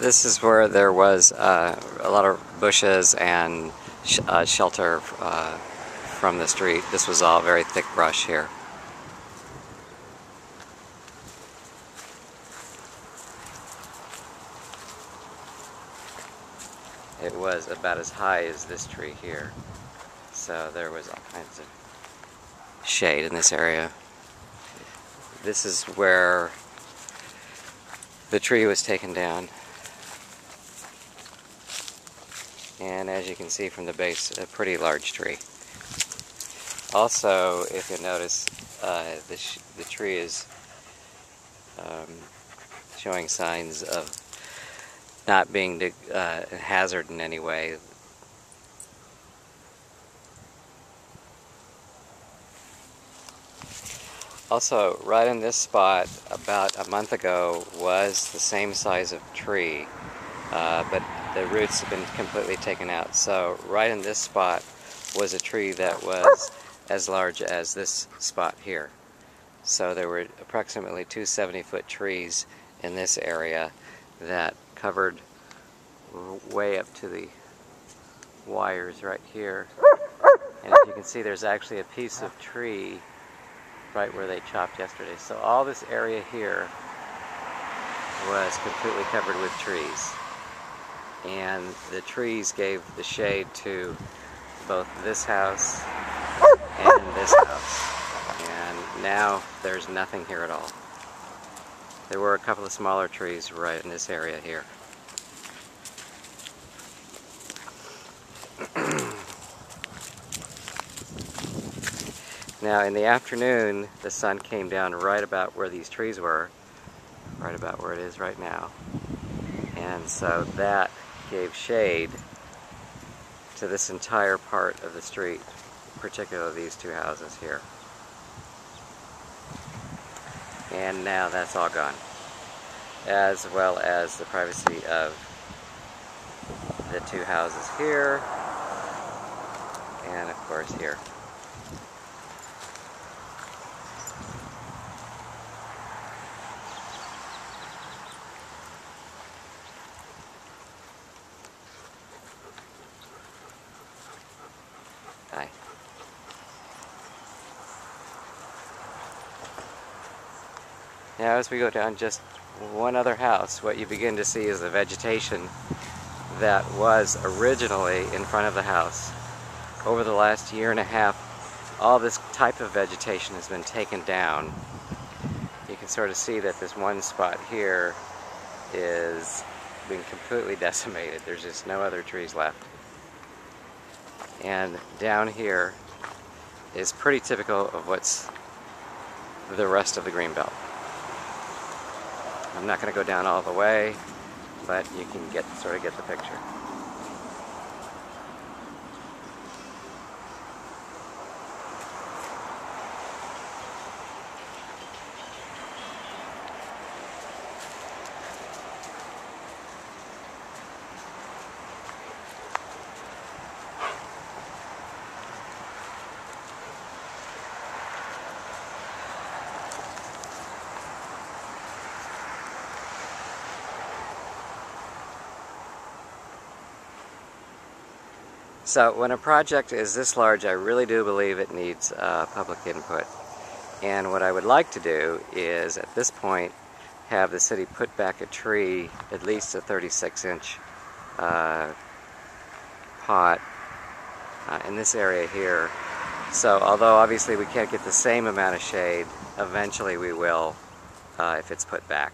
This is where there was a lot of bushes and shelter from the street. This was all very thick brush here. It was about as high as this tree here, so there was all kinds of shade in this area. This is where the tree was taken down, and as you can see from the base, a pretty large tree. Also, if you notice, the tree is showing signs of not being a hazard in any way. Also, right in this spot, about a month ago, was the same size of tree, but the roots have been completely taken out. So right in this spot was a tree that was as large as this spot here. So there were approximately two 70-foot trees in this area that covered way up to the wires right here. And as you can see, there's actually a piece of tree right where they chopped yesterday. So all this area here was completely covered with trees. And the trees gave the shade to both this house and this house. And now there's nothing here at all. There were a couple of smaller trees right in this area here. Now in the afternoon, the sun came down right about where these trees were, right about where it is right now. And so that gave shade to this entire part of the street, particularly these two houses here. And now that's all gone, as well as the privacy of the two houses here, and of course here. Hi. Now as we go down just one other house, what you begin to see is the vegetation that was originally in front of the house. Over the last year and a half, all this type of vegetation has been taken down. You can sort of see that this one spot here is being completely decimated. There's just no other trees left. And down here is pretty typical of what's the rest of the Greenbelt. I'm not going to go down all the way, but you can sort of get the picture. So when a project is this large, I really do believe it needs public input. And what I would like to do is, at this point, have the city put back a tree, at least a 36-inch pot in this area here. So although obviously we can't get the same amount of shade, eventually we will if it's put back.